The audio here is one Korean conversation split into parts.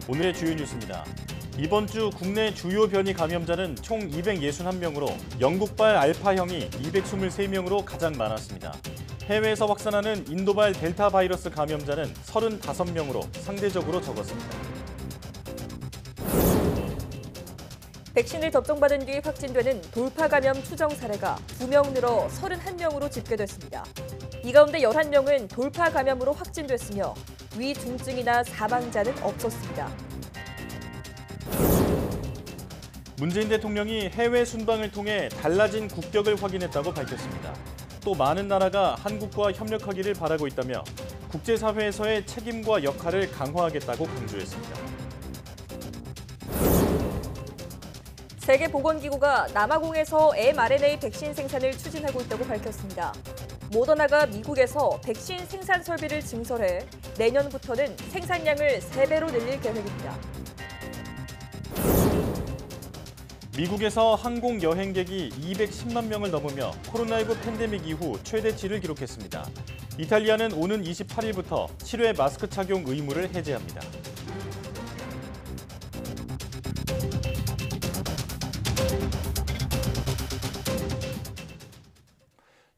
오늘의 주요 뉴스입니다. 이번 주 국내 주요 변이 감염자는 총 261명으로 영국발 알파형이 223명으로 가장 많았습니다. 해외에서 확산하는 인도발 델타 바이러스 감염자는 35명으로 상대적으로 적었습니다. 백신을 접종받은 뒤 확진되는 돌파 감염 추정 사례가 2명 늘어 31명으로 집계됐습니다. 이 가운데 11명은 돌파 감염으로 확진됐으며 위중증이나 사망자는 없었습니다. 문재인 대통령이 해외 순방을 통해 달라진 국격을 확인했다고 밝혔습니다. 또 많은 나라가 한국과 협력하기를 바라고 있다며 국제사회에서의 책임과 역할을 강화하겠다고 강조했습니다. 세계보건기구가 남아공에서 mRNA 백신 생산을 추진하고 있다고 밝혔습니다. 모더나가 미국에서 백신 생산 설비를 증설해 내년부터는 생산량을 3배로 늘릴 계획입니다. 미국에서 항공 여행객이 210만 명을 넘으며 코로나19 팬데믹 이후 최대치를 기록했습니다. 이탈리아는 오는 28일부터 실외 마스크 착용 의무를 해제합니다.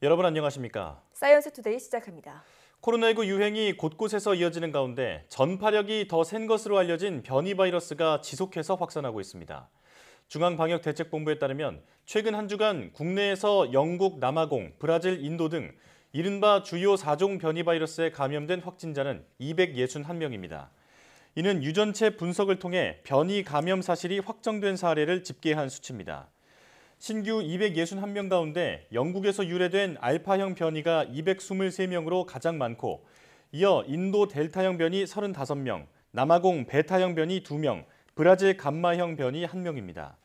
여러분 안녕하십니까? 사이언스 투데이 시작합니다. 코로나19 유행이 곳곳에서 이어지는 가운데 전파력이 더 센 것으로 알려진 변이 바이러스가 지속해서 확산하고 있습니다. 중앙방역대책본부에 따르면 최근 한 주간 국내에서 영국, 남아공, 브라질, 인도 등 이른바 주요 4종 변이 바이러스에 감염된 확진자는 261명입니다. 이는 유전체 분석을 통해 변이 감염 사실이 확정된 사례를 집계한 수치입니다. 신규 261명 가운데 영국에서 유래된 알파형 변이가 223명으로 가장 많고 이어 인도 델타형 변이 35명, 남아공 베타형 변이 2명, 브라질 감마형 변이 1명입니다.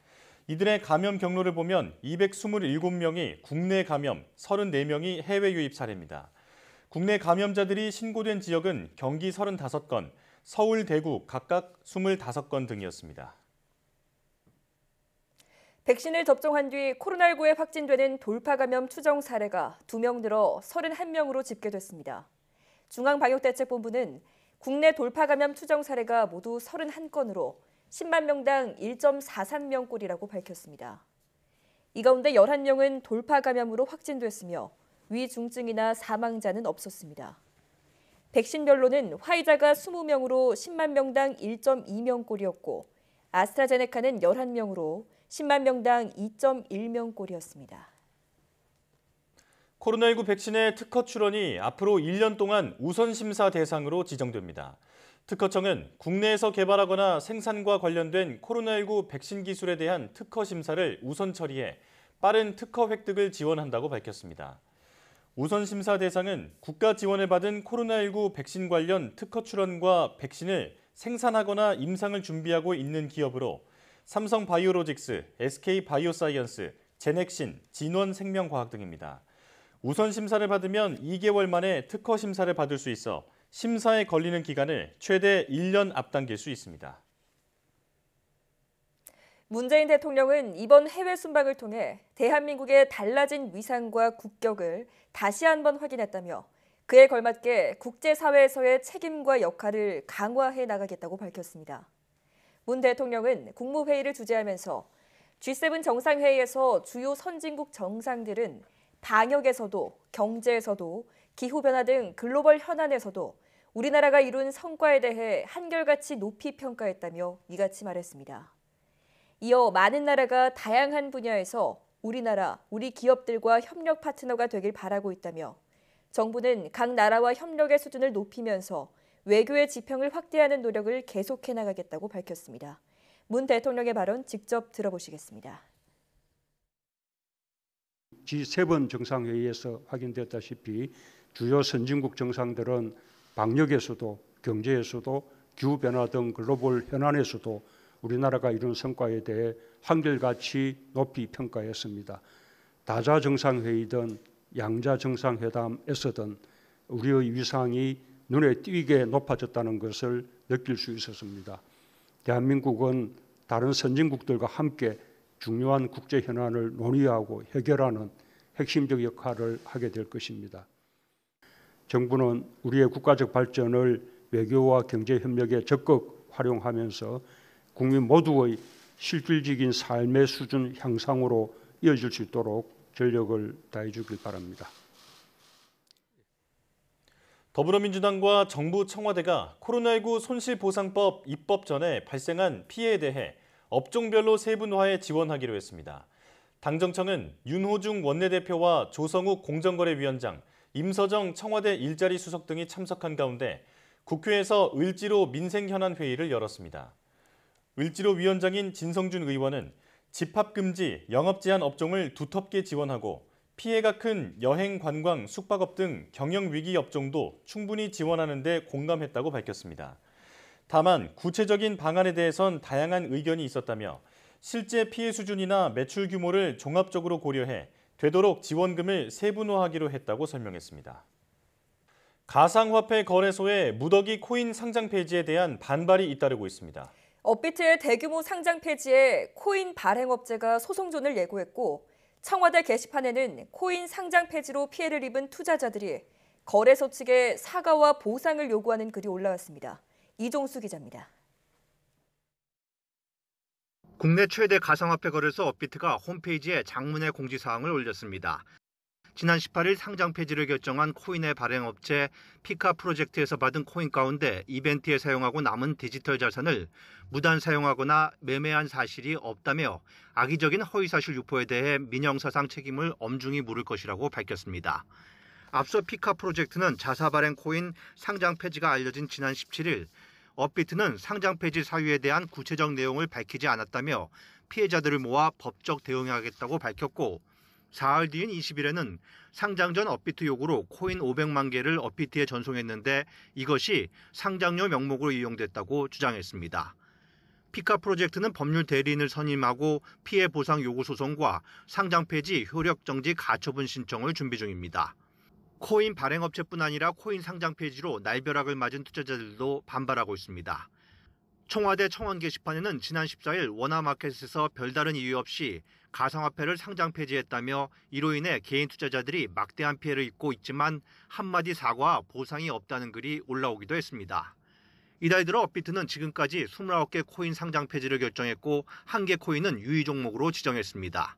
이들의 감염 경로를 보면 227명이 국내 감염, 34명이 해외 유입 사례입니다. 국내 감염자들이 신고된 지역은 경기 35건, 서울, 대구 각각 25건 등이었습니다. 백신을 접종한 뒤 코로나19에 확진되는 돌파 감염 추정 사례가 2명 늘어 31명으로 집계됐습니다. 중앙방역대책본부는 국내 돌파 감염 추정 사례가 모두 31건으로 10만 명당 1.43명꼴이라고 밝혔습니다. 이 가운데 11명은 돌파 감염으로 확진됐으며 위중증이나 사망자는 없었습니다. 백신별로는 화이자가 20명으로 10만 명당 1.2명꼴이었고 아스트라제네카는 11명으로 10만 명당 2.1명꼴이었습니다. 코로나19 백신의 특허 출원이 앞으로 1년 동안 우선심사 대상으로 지정됩니다. 특허청은 국내에서 개발하거나 생산과 관련된 코로나19 백신 기술에 대한 특허 심사를 우선 처리해 빠른 특허 획득을 지원한다고 밝혔습니다. 우선 심사 대상은 국가 지원을 받은 코로나19 백신 관련 특허 출원과 백신을 생산하거나 임상을 준비하고 있는 기업으로 삼성바이오로직스, SK바이오사이언스, 제넥신, 진원생명과학 등입니다. 우선 심사를 받으면 2개월 만에 특허 심사를 받을 수 있어 심사에 걸리는 기간을 최대 1년 앞당길 수 있습니다. 문재인 대통령은 이번 해외 순방을 통해 대한민국의 달라진 위상과 국격을 다시 한번 확인했다며 그에 걸맞게 국제사회에서의 책임과 역할을 강화해 나가겠다고 밝혔습니다. 문 대통령은 국무회의를 주재하면서 G7 정상회의에서 주요 선진국 정상들은 방역에서도 경제에서도 기후변화 등 글로벌 현안에서도 우리나라가 이룬 성과에 대해 한결같이 높이 평가했다며 이같이 말했습니다. 이어 많은 나라가 다양한 분야에서 우리나라, 우리 기업들과 협력 파트너가 되길 바라고 있다며 정부는 각 나라와 협력의 수준을 높이면서 외교의 지평을 확대하는 노력을 계속해 나가겠다고 밝혔습니다. 문 대통령의 발언 직접 들어보시겠습니다. G7 정상회의에서 확인됐다시피 주요 선진국 정상들은 방역에서도 경제에서도 기후변화 등 글로벌 현안에서도 우리나라가 이룬 성과에 대해 한결같이 높이 평가했습니다. 다자 정상회의든 양자 정상회담에서든 우리의 위상이 눈에 띄게 높아졌다는 것을 느낄 수 있었습니다. 대한민국은 다른 선진국들과 함께 중요한 국제 현안을 논의하고 해결하는 핵심적 역할을 하게 될 것입니다. 정부는 우리의 국가적 발전을 외교와 경제 협력에 적극 활용하면서 국민 모두의 실질적인 삶의 수준 향상으로 이어질 수 있도록 전력을 다해 주길 바랍니다. 더불어민주당과 정부 청와대가 코로나19 손실보상법 입법 전에 발생한 피해에 대해 업종별로 세분화해 지원하기로 했습니다. 당정청은 윤호중 원내대표와 조성욱 공정거래위원장, 임서정 청와대 일자리 수석 등이 참석한 가운데 국회에서 을지로 민생현안회의를 열었습니다. 을지로 위원장인 진성준 의원은 집합금지, 영업제한 업종을 두텁게 지원하고 피해가 큰 여행, 관광, 숙박업 등 경영위기 업종도 충분히 지원하는 데 공감했다고 밝혔습니다. 다만 구체적인 방안에 대해선 다양한 의견이 있었다며 실제 피해 수준이나 매출 규모를 종합적으로 고려해 되도록 지원금을 세분화하기로 했다고 설명했습니다. 가상화폐 거래소의 무더기 코인 상장 폐지에 대한 반발이 잇따르고 있습니다. 업비트의 대규모 상장 폐지에 코인 발행업체가 소송전을 예고했고 청와대 게시판에는 코인 상장 폐지로 피해를 입은 투자자들이 거래소 측에 사과와 보상을 요구하는 글이 올라왔습니다. 이종수 기자입니다. 국내 최대 가상화폐 거래소 업비트가 홈페이지에 장문의 공지사항을 올렸습니다. 지난 18일 상장 폐지를 결정한 코인의 발행업체 피카 프로젝트에서 받은 코인 가운데 이벤트에 사용하고 남은 디지털 자산을 무단 사용하거나 매매한 사실이 없다며 악의적인 허위사실 유포에 대해 민형사상 책임을 엄중히 물을 것이라고 밝혔습니다. 앞서 피카 프로젝트는 자사 발행 코인 상장 폐지가 알려진 지난 17일 업비트는 상장 폐지 사유에 대한 구체적 내용을 밝히지 않았다며 피해자들을 모아 법적 대응하겠다고 밝혔고 사흘 뒤인 20일에는 상장 전 업비트 요구로 코인 500만 개를 업비트에 전송했는데 이것이 상장료 명목으로 이용됐다고 주장했습니다. 피카 프로젝트는 법률 대리인을 선임하고 피해 보상 요구 소송과 상장 폐지 효력 정지 가처분 신청을 준비 중입니다. 코인 발행업체뿐 아니라 코인 상장 폐지로 날벼락을 맞은 투자자들도 반발하고 있습니다. 청와대 청원 게시판에는 지난 14일 원화마켓에서 별다른 이유 없이 가상화폐를 상장 폐지했다며 이로 인해 개인 투자자들이 막대한 피해를 입고 있지만 한마디 사과와 보상이 없다는 글이 올라오기도 했습니다. 이달 들어 업비트는 지금까지 29개 코인 상장 폐지를 결정했고 1개 코인은 유의 종목으로 지정했습니다.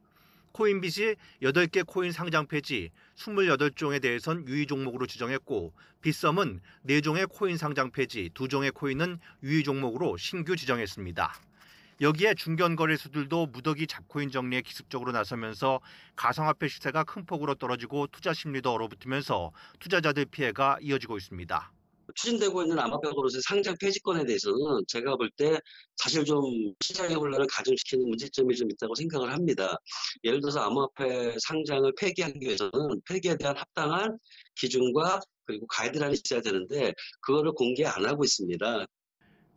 코인빗이 8개 코인 상장 폐지, 28종에 대해선 유의 종목으로 지정했고 빗썸은 4종의 코인 상장 폐지, 2종의 코인은 유의 종목으로 신규 지정했습니다. 여기에 중견 거래소들도 무더기 잡코인 정리에 기습적으로 나서면서 가상화폐 시세가 큰 폭으로 떨어지고 투자 심리도 얼어붙으면서 투자자들 피해가 이어지고 있습니다. 추진되고 있는 암호화폐 거래소 상장 폐지권에 대해서는 제가 볼 때 사실 좀 시장의 혼란을 가중시키는 문제점이 좀 있다고 생각을 합니다. 예를 들어서 암호화폐 상장을 폐기하기 위해서는 폐기에 대한 합당한 기준과 그리고 가이드라인이 있어야 되는데 그거를 공개 안 하고 있습니다.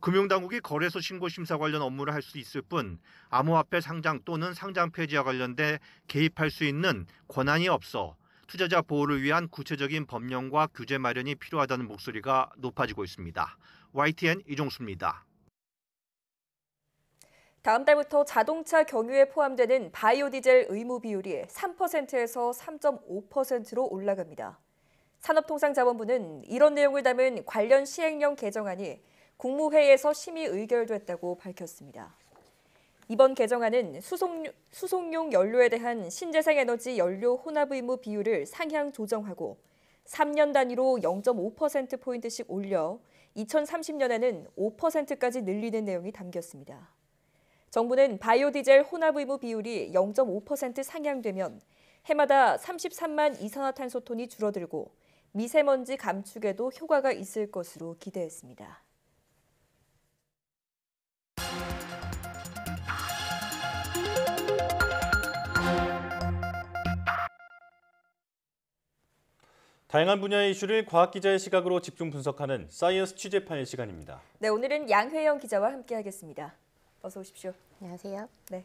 금융당국이 거래소 신고 심사 관련 업무를 할 수 있을 뿐 암호화폐 상장 또는 상장 폐지와 관련돼 개입할 수 있는 권한이 없어 투자자 보호를 위한 구체적인 법령과 규제 마련이 필요하다는 목소리가 높아지고 있습니다. YTN 이종수입니다. 다음 달부터 자동차 경유에 포함되는 바이오디젤 의무 비율이 3%에서 3.5%로 올라갑니다. 산업통상자원부는 이런 내용을 담은 관련 시행령 개정안이 국무회의에서 심의 의결됐다고 밝혔습니다. 이번 개정안은 수송용 연료에 대한 신재생에너지 연료 혼합 의무 비율을 상향 조정하고 3년 단위로 0.5%포인트씩 올려 2030년에는 5%까지 늘리는 내용이 담겼습니다. 정부는 바이오디젤 혼합 의무 비율이 0.5% 상향되면 해마다 33만 이산화탄소톤이 줄어들고 미세먼지 감축에도 효과가 있을 것으로 기대했습니다. 다양한 분야의 이슈를 과학기자의 시각으로 집중 분석하는 사이언스 취재 파일 시간입니다. 네, 오늘은 양회영 기자와 함께하겠습니다. 어서 오십시오. 안녕하세요. 네.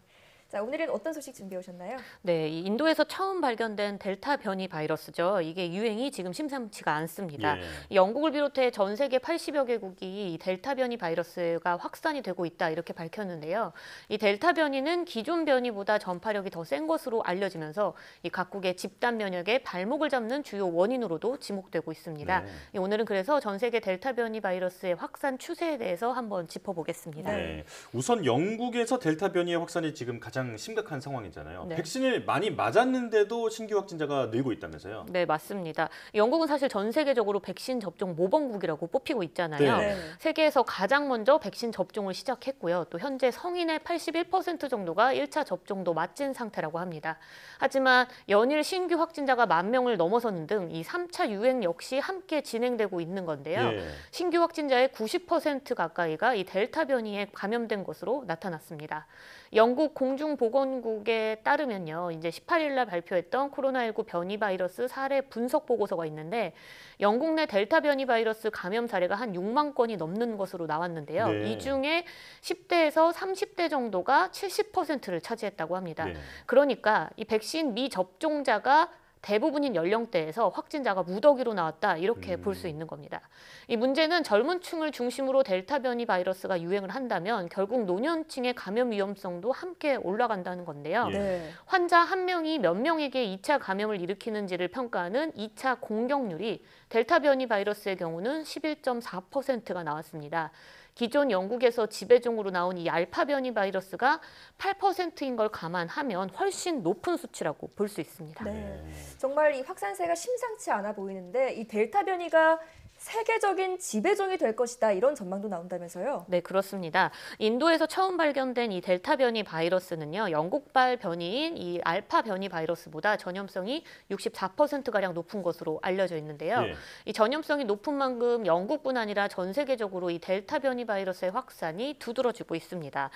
자, 오늘은 어떤 소식 준비해 오셨나요? 네, 이 인도에서 처음 발견된 델타 변이 바이러스죠. 이게 유행이 지금 심상치가 않습니다. 예. 이 영국을 비롯해 전 세계 80여 개국이 이 델타 변이 바이러스가 확산이 되고 있다 이렇게 밝혔는데요. 이 델타 변이는 기존 변이보다 전파력이 더 센 것으로 알려지면서 이 각국의 집단 면역의 발목을 잡는 주요 원인으로도 지목되고 있습니다. 네. 오늘은 그래서 전 세계 델타 변이 바이러스의 확산 추세에 대해서 한번 짚어보겠습니다. 네. 우선 영국에서 델타 변이의 확산이 지금 가장 심각한 상황이잖아요. 네. 백신을 많이 맞았는데도 신규 확진자가 늘고 있다면서요. 네, 맞습니다. 영국은 사실 전 세계적으로 백신 접종 모범국이라고 뽑히고 있잖아요. 네. 세계에서 가장 먼저 백신 접종을 시작했고요. 또 현재 성인의 81% 정도가 1차 접종도 맞은 상태라고 합니다. 하지만 연일 신규 확진자가 10,000명을 넘어서는 등 이 3차 유행 역시 함께 진행되고 있는 건데요. 예. 신규 확진자의 90% 가까이가 이 델타 변이에 감염된 것으로 나타났습니다. 영국 공중보건국에 따르면요, 이제 18일 날 발표했던 코로나19 변이 바이러스 사례 분석 보고서가 있는데 영국 내 델타 변이 바이러스 감염 사례가 한 6만 건이 넘는 것으로 나왔는데요. 네. 이 중에 10대에서 30대 정도가 70%를 차지했다고 합니다. 네. 그러니까 이 백신 미접종자가 대부분인 연령대에서 확진자가 무더기로 나왔다 이렇게 볼 수 있는 겁니다. 이 문제는 젊은 층을 중심으로 델타 변이 바이러스가 유행을 한다면 결국 노년층의 감염 위험성도 함께 올라간다는 건데요. 예. 네. 환자 한 명이 몇 명에게 2차 감염을 일으키는지를 평가하는 2차 공격률이 델타 변이 바이러스의 경우는 11.4%가 나왔습니다. 기존 영국에서 지배종으로 나온 이 알파 변이 바이러스가 8%인 걸 감안하면 훨씬 높은 수치라고 볼 수 있습니다. 네. 정말 이 확산세가 심상치 않아 보이는데 이 델타 변이가 세계적인 지배종이 될 것이다 이런 전망도 나온다면서요? 네, 그렇습니다. 인도에서 처음 발견된 이 델타 변이 바이러스는요, 영국발 변이인 이 알파 변이 바이러스보다 전염성이 64%가량 높은 것으로 알려져 있는데요. 예. 이 전염성이 높은 만큼 영국뿐 아니라 전 세계적으로 이 델타 변이 바이러스의 확산이 두드러지고 있습니다.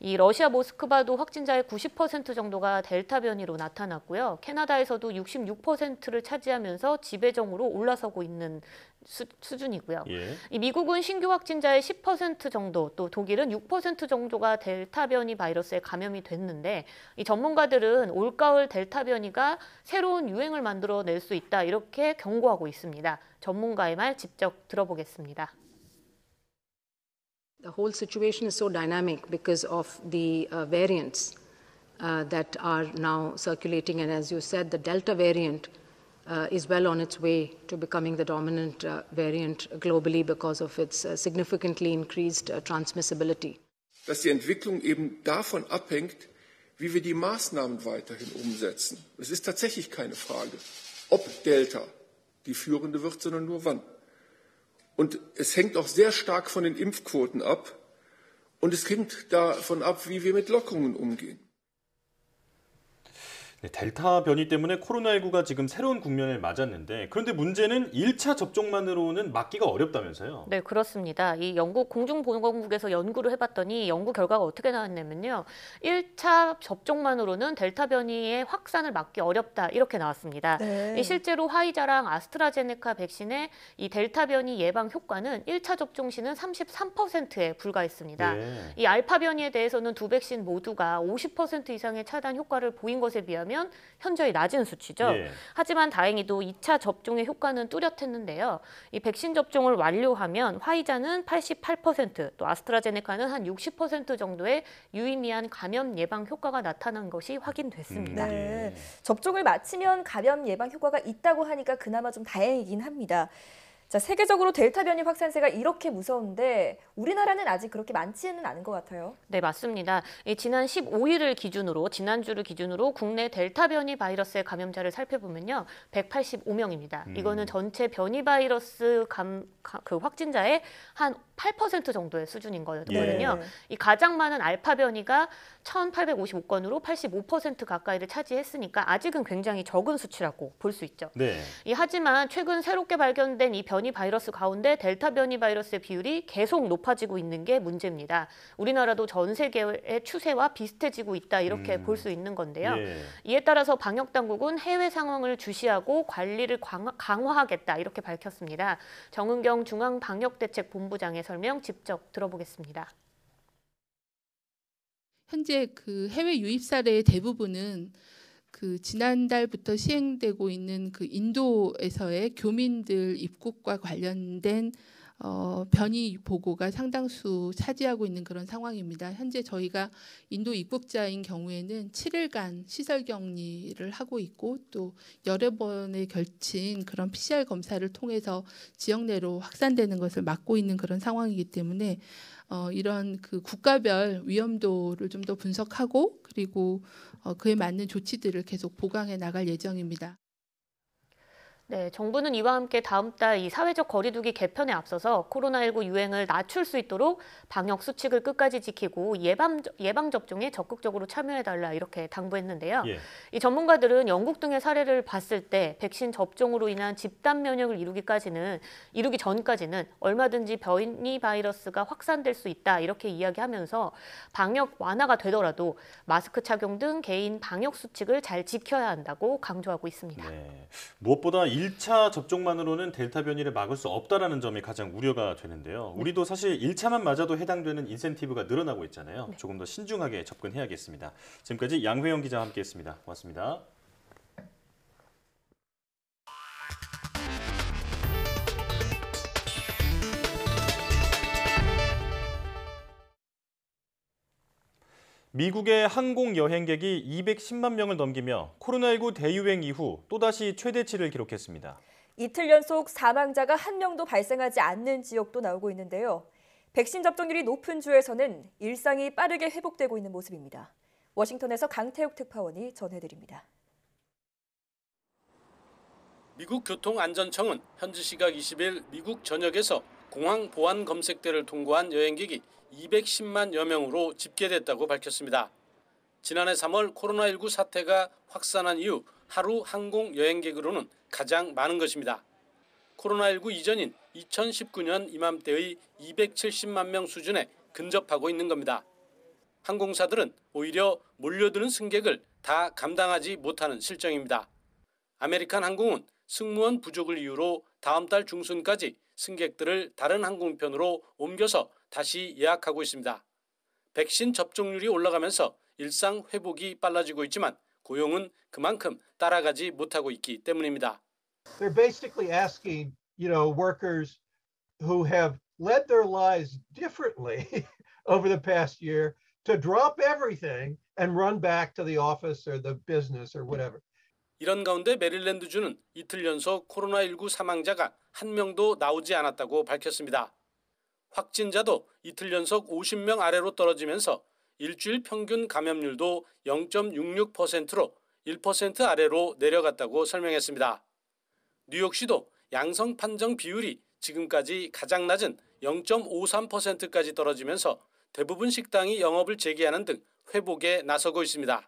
이 러시아 모스크바도 확진자의 90% 정도가 델타 변이로 나타났고요. 캐나다에서도 66%를 차지하면서 지배종으로 올라서고 있는 수준이고요. 예. 이 미국은 신규 확진자의 10% 정도, 또 독일은 6% 정도가 델타 변이 바이러스에 감염이 됐는데 이 전문가들은 올가을 델타 변이가 새로운 유행을 만들어낼 수 있다 이렇게 경고하고 있습니다. 전문가의 말 직접 들어보겠습니다. The whole situation is so dynamic because of the variants that are now circulating. And as you said, the Delta variant is well on its way to becoming the dominant variant globally because of its significantly increased transmissibility. Dass die Entwicklung eben davon abhängt, wie wir die Maßnahmen weiterhin umsetzen. Es ist tatsächlich keine Frage, ob Delta die führende wird, sondern nur wann. Und es hängt auch sehr stark von den Impfquoten ab und es hängt davon ab, wie wir mit Lockerungen umgehen. 네, 델타 변이 때문에 코로나19가 지금 새로운 국면을 맞았는데 그런데 문제는 1차 접종만으로는 막기가 어렵다면서요? 네, 그렇습니다. 이 영국 공중보건국에서 연구를 해봤더니 연구 결과가 어떻게 나왔냐면요. 1차 접종만으로는 델타 변이의 확산을 막기 어렵다 이렇게 나왔습니다. 네. 이 실제로 화이자랑 아스트라제네카 백신의 이 델타 변이 예방 효과는 1차 접종 시는 33%에 불과했습니다. 예. 이 알파 변이에 대해서는 두 백신 모두가 50% 이상의 차단 효과를 보인 것에 비하면 현저히 낮은 수치죠. 예. 하지만 다행히도 2차 접종의 효과는 뚜렷했는데요. 이 백신 접종을 완료하면 화이자는 88%, 또 아스트라제네카는 한 60% 정도의 유의미한 감염 예방 효과가 나타난 것이 확인됐습니다. 네. 접종을 마치면 감염 예방 효과가 있다고 하니까 그나마 좀 다행이긴 합니다. 자, 세계적으로 델타 변이 확산세가 이렇게 무서운데 우리나라는 아직 그렇게 많지는 않은 것 같아요. 네, 맞습니다. 지난 15일을 기준으로, 지난주를 기준으로 국내 델타 변이 바이러스의 감염자를 살펴보면요. 185명입니다. 이거는 전체 변이 바이러스 그 확진자의 한 8% 정도의 수준인 거거든요. 예. 이 가장 많은 알파 변이가 1,855건으로 85% 가까이를 차지했으니까 아직은 굉장히 적은 수치라고 볼 수 있죠. 네. 하지만 최근 새롭게 발견된 이 변이 바이러스 가운데 델타 변이 바이러스의 비율이 계속 높아지고 있는 게 문제입니다. 우리나라도 전 세계의 추세와 비슷해지고 있다 이렇게 볼 수 있는 건데요. 예. 이에 따라서 방역 당국은 해외 상황을 주시하고 관리를 강화하겠다 이렇게 밝혔습니다. 정은경 중앙방역대책본부장의 설명 직접 들어보겠습니다. 현재 그 해외 유입 사례의 대부분은 그 지난달부터 시행되고 있는 그 인도에서의 교민들 입국과 관련된 변이 보고가 상당수 차지하고 있는 그런 상황입니다. 현재 저희가 인도 입국자인 경우에는 7일간 시설 격리를 하고 있고 또 여러 번에 걸친 그런 PCR 검사를 통해서 지역 내로 확산되는 것을 막고 있는 그런 상황이기 때문에 이런 그 국가별 위험도를 좀 더 분석하고 그리고 그에 맞는 조치들을 계속 보강해 나갈 예정입니다. 네, 정부는 이와 함께 다음 달 이 사회적 거리두기 개편에 앞서서 코로나19 유행을 낮출 수 있도록 방역 수칙을 끝까지 지키고 예방 접종에 적극적으로 참여해달라 이렇게 당부했는데요. 예. 이 전문가들은 영국 등의 사례를 봤을 때 백신 접종으로 인한 집단 면역을 이루기 전까지는 얼마든지 변이 바이러스가 확산될 수 있다 이렇게 이야기하면서 방역 완화가 되더라도 마스크 착용 등 개인 방역 수칙을 잘 지켜야 한다고 강조하고 있습니다. 네. 무엇보다 1차 접종만으로는 델타 변이를 막을 수 없다는 점이 가장 우려가 되는데요. 우리도 사실 1차만 맞아도 해당되는 인센티브가 늘어나고 있잖아요. 조금 더 신중하게 접근해야겠습니다. 지금까지 양회영 기자와 함께했습니다. 고맙습니다. 미국의 항공 여행객이 210만 명을 넘기며 코로나19 대유행 이후 또다시 최대치를 기록했습니다. 이틀 연속 사망자가 한 명도 발생하지 않는 지역도 나오고 있는데요. 백신 접종률이 높은 주에서는 일상이 빠르게 회복되고 있는 모습입니다. 워싱턴에서 강태욱 특파원이 전해드립니다. 미국 교통안전청은 현지 시각 20일 미국 전역에서 공항 보안 검색대를 통과한 여행객이 210만여 명으로 집계됐다고 밝혔습니다. 지난해 3월 코로나19 사태가 확산한 이후 하루 항공 여행객으로는 가장 많은 것입니다. 코로나19 이전인 2019년 이맘때의 270만 명 수준에 근접하고 있는 겁니다. 항공사들은 오히려 몰려드는 승객을 다 감당하지 못하는 실정입니다. 아메리칸 항공은 승무원 부족을 이유로 다음 달 중순까지 승객들을 다른 항공편으로 옮겨서 다시 예약하고 있습니다. 백신 접종률이 올라가면서 일상 회복이 빨라지고 있지만 고용은 그만큼 따라가지 못하고 있기 때문입니다. They're basically asking, workers who have led their lives differently over the past year to drop everything and run back to the office or the business or whatever. 이런 가운데 메릴랜드주는 이틀 연속 코로나19 사망자가 한 명도 나오지 않았다고 밝혔습니다. 확진자도 이틀 연속 50명 아래로 떨어지면서 일주일 평균 감염률도 0.66%로 1% 아래로 내려갔다고 설명했습니다. 뉴욕시도 양성 판정 비율이 지금까지 가장 낮은 0.53%까지 떨어지면서 대부분 식당이 영업을 재개하는 등 회복에 나서고 있습니다.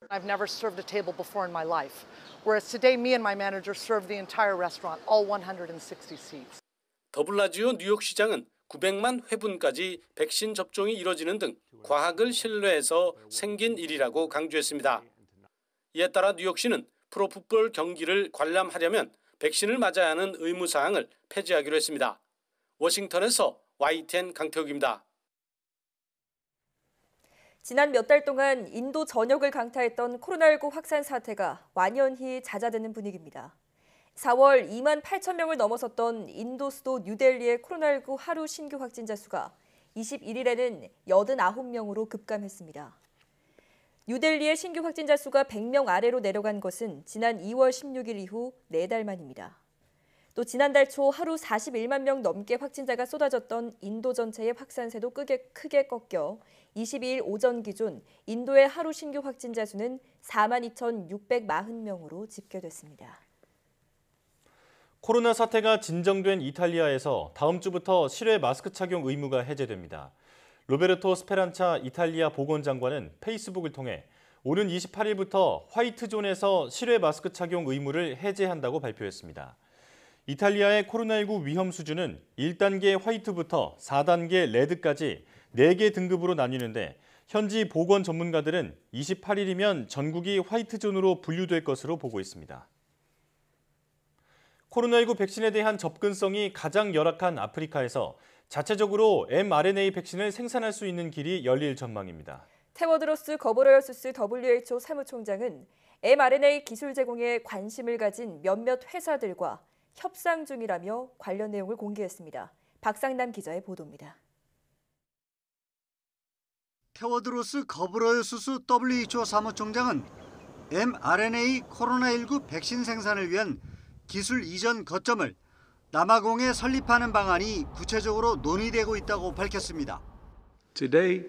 I've never served a table before in my life, whereas today me and my manager served the entire restaurant, all 160 seats. 더블라지오 뉴욕시장은 900만 회분까지 백신 접종이 이뤄지는 등 과학을 신뢰해서 생긴 일이라고 강조했습니다. 이에 따라 뉴욕시는 프로풋볼 경기를 관람하려면 백신을 맞아야 하는 의무사항을 폐지하기로 했습니다. 워싱턴에서 YTN 강태욱입니다. 지난 몇 달 동안 인도 전역을 강타했던 코로나19 확산 사태가 완연히 잦아드는 분위기입니다. 4월 2만 8천 명을 넘어섰던 인도 수도 뉴델리의 코로나19 하루 신규 확진자 수가 21일에는 89명으로 급감했습니다. 뉴델리의 신규 확진자 수가 100명 아래로 내려간 것은 지난 2월 16일 이후 4달 만입니다. 또 지난달 초 하루 41만 명 넘게 확진자가 쏟아졌던 인도 전체의 확산세도 크게 꺾여 22일 오전 기준 인도의 하루 신규 확진자 수는 42,640명으로 집계됐습니다. 코로나 사태가 진정된 이탈리아에서 다음 주부터 실외 마스크 착용 의무가 해제됩니다. 로베르토 스페란차 이탈리아 보건장관은 페이스북을 통해 오는 28일부터 화이트존에서 실외 마스크 착용 의무를 해제한다고 발표했습니다. 이탈리아의 코로나19 위험 수준은 1단계 화이트부터 4단계 레드까지 4개 등급으로 나뉘는데 현지 보건 전문가들은 28일이면 전국이 화이트존으로 분류될 것으로 보고 있습니다. 코로나19 백신에 대한 접근성이 가장 열악한 아프리카에서 자체적으로 mRNA 백신을 생산할 수 있는 길이 열릴 전망입니다. 테워드로스 거브러여수스 WHO 사무총장은 mRNA 기술 제공에 관심을 가진 몇몇 회사들과 협상 중이라며 관련 내용을 공개했습니다. 박상남 기자의 보도입니다. 테워드로스 거브러여수스 WHO 사무총장은 mRNA 코로나19 백신 생산을 위한 기술 이전 거점을 남아공에 설립하는 방안이 구체적으로 논의되고 있다고 밝혔습니다. Today,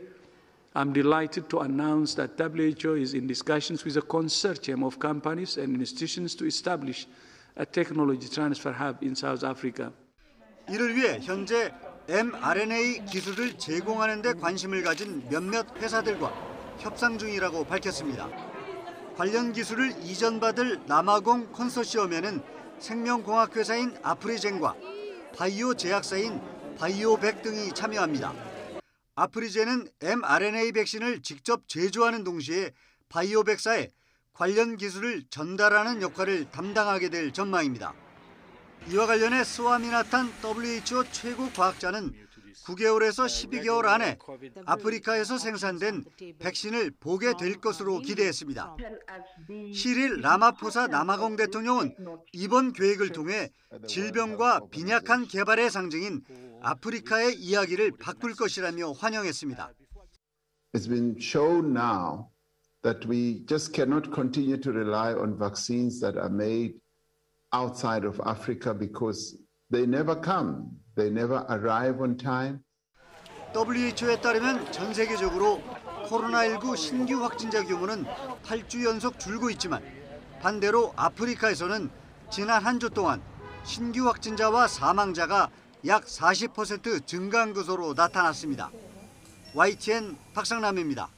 I'm delighted to announce that WHO is in discussions with a consortium of companies and institutions to establish a technology transfer hub in South Africa. 이를 위해 현재 mRNA 기술을 제공하는 데 관심을 가진 몇몇 회사들과 협상 중이라고 밝혔습니다. 관련 기술을 이전받을 남아공 컨소시엄에는 생명공학회사인 아프리젠과 바이오 제약사인 바이오백 등이 참여합니다. 아프리젠은 mRNA 백신을 직접 제조하는 동시에 바이오백사에 관련 기술을 전달하는 역할을 담당하게 될 전망입니다. 이와 관련해 스와미나탄 WHO 최고 과학자는 9개월에서 12개월 안에 아프리카에서 생산된 백신을 보게 될 것으로 기대했습니다. 시릴 라마포사 남아공 대통령은 이번 계획을 통해 질병과 빈약한 개발의 상징인 아프리카의 이야기를 바꿀 것이라며 환영했습니다. It's been shown now that we just cannot continue to rely on vaccines that are made outside of Africa because they never come. They never arrive on time. WHO에 따르면 전 세계적으로 코로나19 신규 확진자 규모는 8주 연속 줄고 있지만 반대로 아프리카에서는 지난 한 주 동안 신규 확진자와 사망자가 약 40% 증가한 것으로 나타났습니다. YTN 박상남입니다.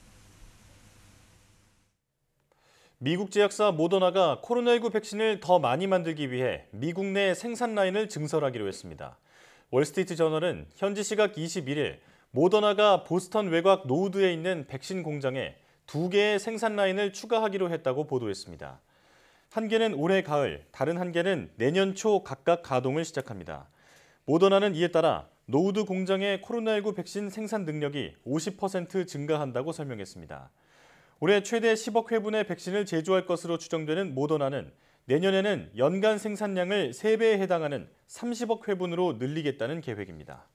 미국 제약사 모더나가 코로나19 백신을 더 많이 만들기 위해 미국 내 생산 라인을 증설하기로 했습니다. 월스트리트저널은 현지 시각 21일 모더나가 보스턴 외곽 노우드에 있는 백신 공장에 2개의 생산 라인을 추가하기로 했다고 보도했습니다. 한 개는 올해 가을, 다른 한 개는 내년 초 각각 가동을 시작합니다. 모더나는 이에 따라 노우드 공장의 코로나19 백신 생산 능력이 50% 증가한다고 설명했습니다. 올해 최대 10억 회분의 백신을 제조할 것으로 추정되는 모더나는 내년에는 연간 생산량을 3배에 해당하는 30억 회분으로 늘리겠다는 계획입니다.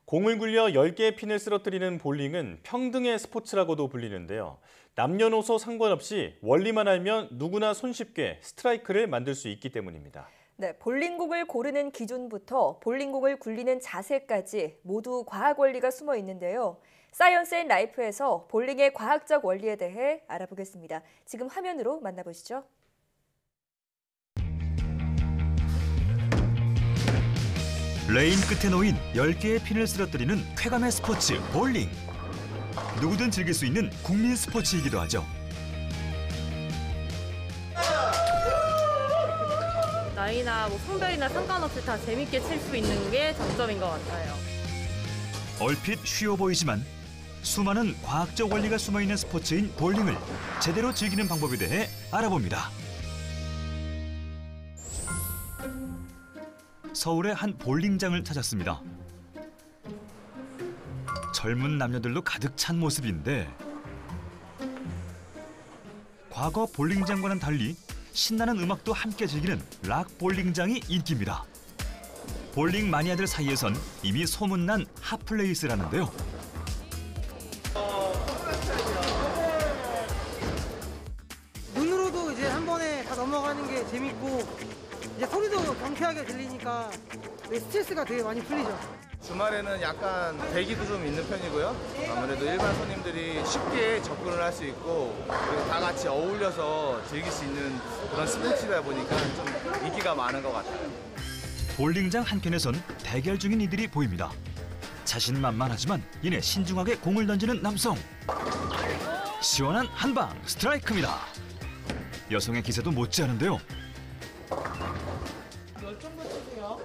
공을 굴려 10개의 핀을 쓰러뜨리는 볼링은 평등의 스포츠라고도 불리는데요. 남녀노소 상관없이 원리만 알면 누구나 손쉽게 스트라이크를 만들 수 있기 때문입니다. 네, 볼링공을 고르는 기준부터 볼링공을 굴리는 자세까지 모두 과학 원리가 숨어 있는데요. 사이언스 앤 라이프에서 볼링의 과학적 원리에 대해 알아보겠습니다. 지금 화면으로 만나보시죠. 레인 끝에 놓인 10개의 핀을 쓰러뜨리는 쾌감의 스포츠 볼링. 누구든 즐길 수 있는 국민 스포츠이기도 하죠. 나이나 성별이나 상관없이 다 재밌게 칠 수 있는 게 장점인 것 같아요. 얼핏 쉬워 보이지만 수많은 과학적 원리가 숨어있는 스포츠인 볼링을 제대로 즐기는 방법에 대해 알아봅니다. 서울의 한 볼링장을 찾았습니다. 젊은 남녀들로 가득 찬 모습인데 과거 볼링장과는 달리 신나는 음악도 함께 즐기는 락 볼링장이 인기입니다. 볼링 마니아들 사이에선 이미 소문난 핫플레이스라는데요. 눈으로도 이제 한 번에 다 넘어가는 게 재밌고 이제 소리도 경쾌하게 들리니까 스트레스가 되게 많이 풀리죠. 주말에는 약간 대기도 좀 있는 편이고요. 아무래도 일반 손님들이 쉽게 접근을 할 수 있고 그리고 다 같이 어울려서 즐길 수 있는 그런 스포츠다 보니까 좀 인기가 많은 것 같아요. 볼링장 한켠에선 대결 중인 이들이 보입니다. 자신만만하지만 이내 신중하게 공을 던지는 남성. 시원한 한방 스트라이크입니다. 여성의 기세도 못지않은데요. 몇 정도 치세요?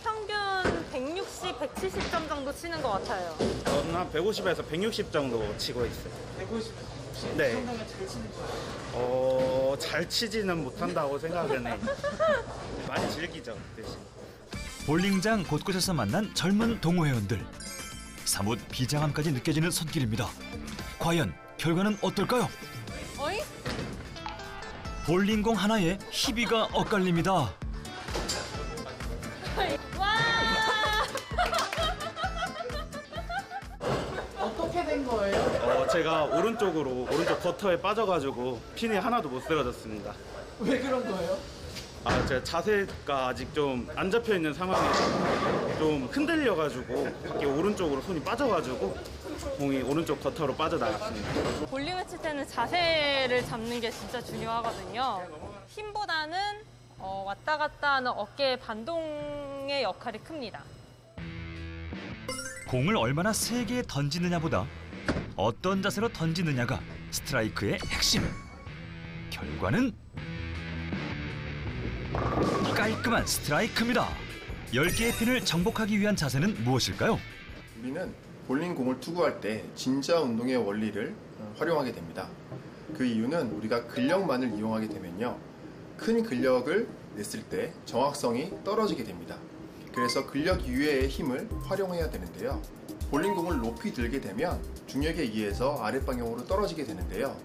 평균 160, 170점 정도 치는 것 같아요. 저는 한 150에서 160 정도 치고 있어요. 150? 혹시 네. 성당을 잘 치는 거예요? 잘 치지는 못한다고 생각은 해. 많이 즐기죠, 대신. 볼링장 곳곳에서 만난 젊은 동호회원들. 사뭇 비장함까지 느껴지는 손길입니다. 과연 결과는 어떨까요? 어이? 볼링공 하나에 희비가 엇갈립니다. 와! 어떻게 된 거예요? 제가 오른쪽 버터에 빠져가지고 핀이 하나도 못 쓰러졌습니다. 왜 그런 거예요? 제가 자세가 아직 좀 안 잡혀 있는 상황에서 좀 흔들려가지고 밖에 오른쪽으로 손이 빠져가지고 공이 오른쪽 버터로 빠져나갔습니다. 볼링을 칠 때는 자세를 잡는 게 진짜 중요하거든요. 힘보다는 왔다 갔다 하는 어깨 반동의 역할이 큽니다. 공을 얼마나 세게 던지느냐보다 어떤 자세로 던지느냐가 스트라이크의 핵심. 결과는 깔끔한 스트라이크입니다. 10개의 핀을 정복하기 위한 자세는 무엇일까요? 우리는 볼링공을 투구할 때 진자 운동의 원리를 활용하게 됩니다. 그 이유는 우리가 근력만을 이용하게 되면요, 큰 근력을 냈을 때 정확성이 떨어지게 됩니다. 그래서 근력 이외의 힘을 활용해야 되는데요. 볼링공을 높이 들게 되면 중력에 의해서 아랫방향으로 떨어지게 되는데요.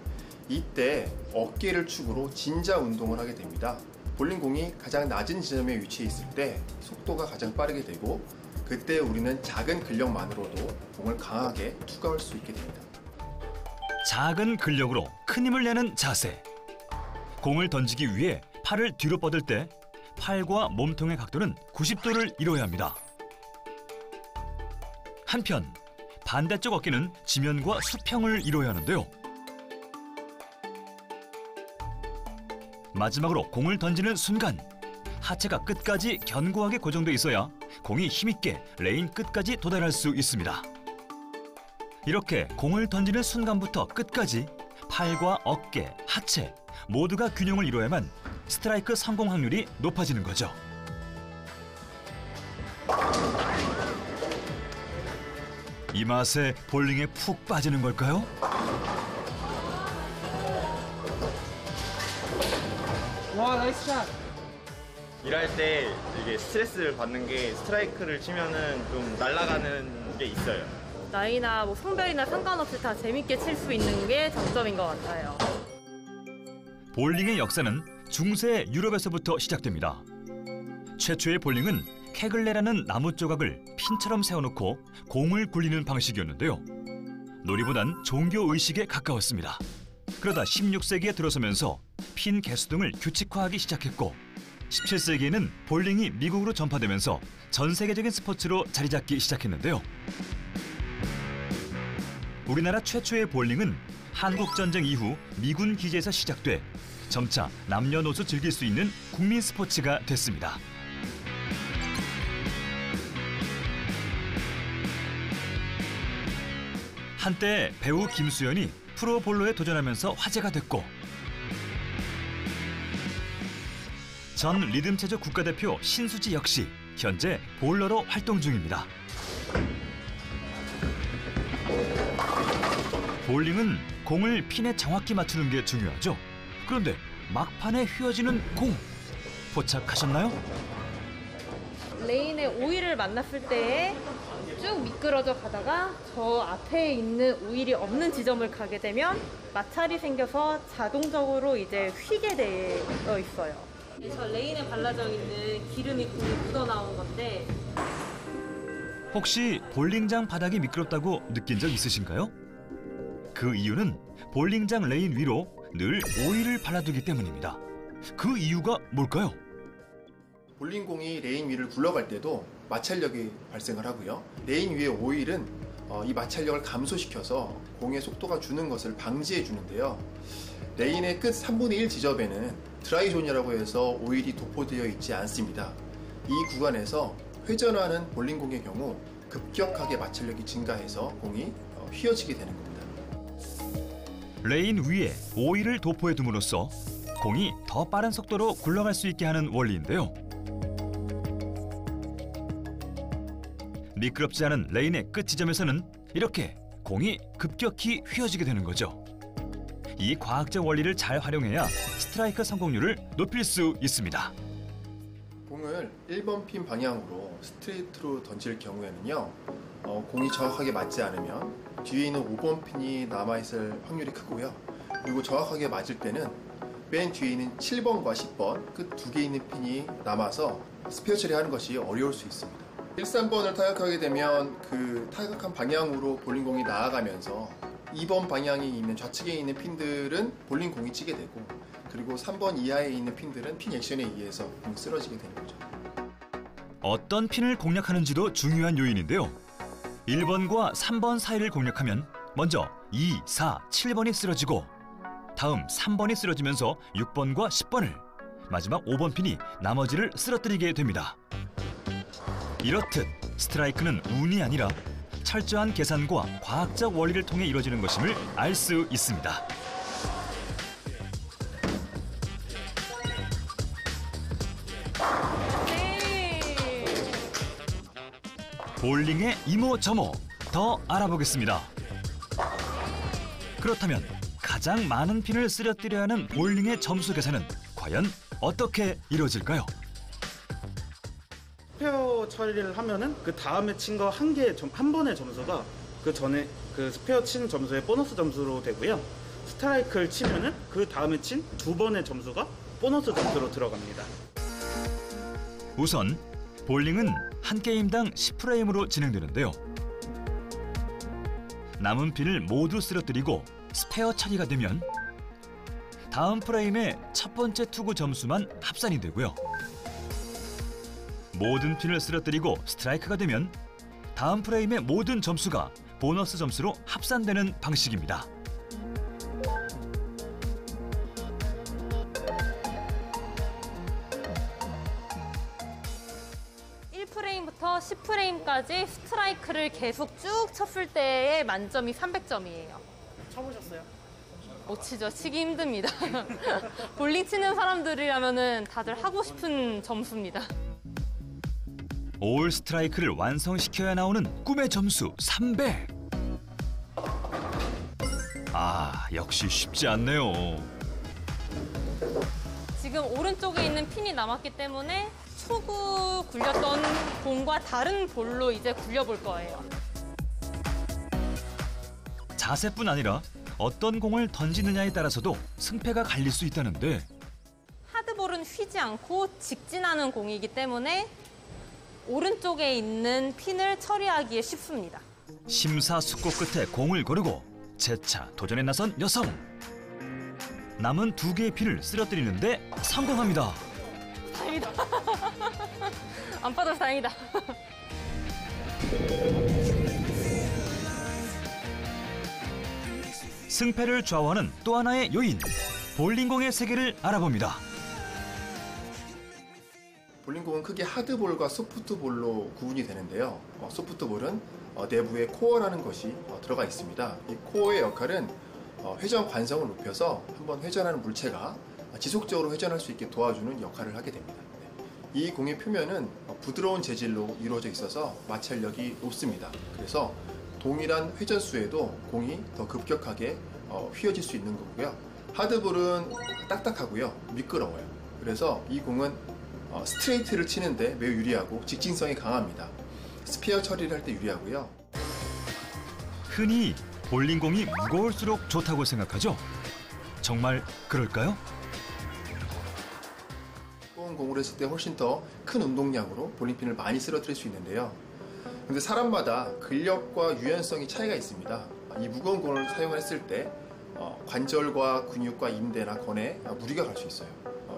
이때 어깨를 축으로 진자 운동을 하게 됩니다. 볼링공이 가장 낮은 지점에 위치해 있을 때 속도가 가장 빠르게 되고, 그때 우리는 작은 근력만으로도 공을 강하게 투구할 수 있게 됩니다. 작은 근력으로 큰 힘을 내는 자세. 공을 던지기 위해 팔을 뒤로 뻗을 때 팔과 몸통의 각도는 90도를 이뤄야 합니다. 한편 반대쪽 어깨는 지면과 수평을 이뤄야 하는데요. 마지막으로 공을 던지는 순간 하체가 끝까지 견고하게 고정돼 있어야 공이 힘있게 레인 끝까지 도달할 수 있습니다. 이렇게 공을 던지는 순간부터 끝까지 팔과 어깨, 하체 모두가 균형을 이루어야만 스트라이크 성공 확률이 높아지는 거죠. 이 맛에 볼링에 푹 빠지는 걸까요? 와, 나이스 샷! 일할 때 이게 스트레스를 받는 게 스트라이크를 치면은 좀 날아가는 게 있어요. 나이나 성별이나 상관없이 다 재밌게 칠 수 있는 게 장점인 것 같아요. 볼링의 역사는 중세 유럽에서부터 시작됩니다. 최초의 볼링은 캐글레라는 나무 조각을 핀처럼 세워놓고 공을 굴리는 방식이었는데요. 놀이보단 종교의식에 가까웠습니다. 그러다 16세기에 들어서면서 핀 개수 등을 규칙화하기 시작했고, 17세기에는 볼링이 미국으로 전파되면서 전 세계적인 스포츠로 자리 잡기 시작했는데요. 우리나라 최초의 볼링은 한국전쟁 이후 미군 기지에서 시작돼 점차 남녀노소 즐길 수 있는 국민 스포츠가 됐습니다. 한때 배우 김수현이 프로볼로에 도전하면서 화제가 됐고, 전 리듬체조 국가대표 신수지 역시 현재 볼러로 활동 중입니다. 볼링은 공을 핀에 정확히 맞추는 게 중요하죠. 그런데 막판에 휘어지는 공, 포착하셨나요? 레인의 오일을 만났을 때 쭉 미끄러져 가다가 저 앞에 있는 오일이 없는 지점을 가게 되면 마찰이 생겨서 자동적으로 이제 휘게 되어 있어요. 저 레인에 발라져 있는 기름이 공에 묻어 나온 건데, 혹시 볼링장 바닥이 미끄럽다고 느낀 적 있으신가요? 그 이유는 볼링장 레인 위로 늘 오일을 발라두기 때문입니다. 그 이유가 뭘까요? 볼링공이 레인 위를 굴러갈 때도 마찰력이 발생을 하고요. 레인 위의 오일은 이 마찰력을 감소시켜서 공의 속도가 주는 것을 방지해 주는데요. 레인의 끝 3분의 1 지점에는 드라이존이라고 해서 오일이 도포되어 있지 않습니다. 이 구간에서 회전하는 볼링공의 경우 급격하게 마찰력이 증가해서 공이 휘어지게 되는 겁니다. 레인 위에 오일을 도포해 둠으로써 공이 더 빠른 속도로 굴러갈 수 있게 하는 원리인데요. 미끄럽지 않은 레인의 끝 지점에서는 이렇게 공이 급격히 휘어지게 되는 거죠. 이 과학적 원리를 잘 활용해야 스트라이크 성공률을 높일 수 있습니다. 공을 1번 핀 방향으로 스트레이트로 던질 경우에는요, 공이 정확하게 맞지 않으면 뒤에 있는 5번 핀이 남아있을 확률이 크고요. 그리고 정확하게 맞을 때는 맨 뒤에 있는 7번과 10번 그 두 개 있는 핀이 남아서 스페어 처리하는 것이 어려울 수 있습니다. 1, 3번을 타격하게 되면 그 타격한 방향으로 볼링공이 나아가면서 2번 방향에 있는 좌측에 있는 핀들은 볼링공이 치게 되고, 그리고 3번 이하에 있는 핀들은 핀 액션에 의해서 공이 쓰러지게 되는 거죠. 어떤 핀을 공략하는지도 중요한 요인인데요. 1번과 3번 사이를 공략하면 먼저 2, 4, 7번이 쓰러지고 다음 3번이 쓰러지면서 6번과 10번을, 마지막 5번 핀이 나머지를 쓰러뜨리게 됩니다. 이렇듯 스트라이크는 운이 아니라 철저한 계산과 과학적 원리를 통해 이루어지는 것임을 알 수 있습니다. 볼링의 이모저모 더 알아보겠습니다. 그렇다면 가장 많은 핀을 쓰러뜨려야 하는 볼링의 점수 계산은 과연 어떻게 이루어질까요? 스페어 처리를 하면은 그 다음에 친 거 한 번의 점수가 그 전에 그 스페어 친 점수의 보너스 점수로 되고요. 스트라이크를 치면은 그 다음에 친 두 번의 점수가 보너스 점수로 들어갑니다. 우선 볼링은 한 게임당 10프레임으로 진행되는데요. 남은 핀을 모두 쓰러뜨리고 스페어 처리가 되면 다음 프레임의 첫 번째 투구 점수만 합산이 되고요. 모든 핀을 쓰러뜨리고 스트라이크가 되면 다음 프레임의 모든 점수가 보너스 점수로 합산되는 방식입니다. 프레임부터 10프레임까지 스트라이크를 계속 쭉 쳤을 때의 만점이 300점이에요. 쳐보셨어요? 못 치죠. 치기 힘듭니다. 볼링 치는 사람들이라면 다들 하고 싶은 점수입니다. 올 스트라이크를 완성시켜야 나오는 꿈의 점수 300. 아, 역시 쉽지 않네요. 지금 오른쪽에 있는 핀이 남았기 때문에 초구 굴렸던 공과 다른 볼로 이제 굴려볼 거예요. 자세뿐 아니라 어떤 공을 던지느냐에 따라서도 승패가 갈릴 수 있다는데, 하드볼은 휘지 않고 직진하는 공이기 때문에 오른쪽에 있는 핀을 처리하기에 쉽습니다. 심사숙고 끝에 공을 고르고 재차 도전에 나선 여성. 남은 2개의 핀을 쓰러뜨리는데 성공합니다. 다행이다. 안 빠져서 다행이다. 승패를 좌우하는 또 하나의 요인, 볼링공의 세계를 알아봅니다. 볼링공은 크게 하드볼과 소프트볼로 구분이 되는데요. 소프트볼은 내부에 코어라는 것이 들어가 있습니다. 이 코어의 역할은 회전 관성을 높여서 한번 회전하는 물체가 지속적으로 회전할 수 있게 도와주는 역할을 하게 됩니다. 이 공의 표면은 부드러운 재질로 이루어져 있어서 마찰력이 높습니다. 그래서 동일한 회전수에도 공이 더 급격하게 휘어질 수 있는 거고요. 하드볼은 딱딱하고요, 미끄러워요. 그래서 이 공은 스트레이트를 치는데 매우 유리하고 직진성이 강합니다. 스피어 처리를 할 때 유리하고요. 흔히 볼링공이 무거울수록 좋다고 생각하죠? 정말 그럴까요? 무거운 공을 했을 때 훨씬 더 큰 운동량으로 볼링핀을 많이 쓰러뜨릴 수 있는데요. 근데 사람마다 근력과 유연성이 차이가 있습니다. 이 무거운 공을 사용했을 때 관절과 근육과 인대나 건에 무리가 갈 수 있어요.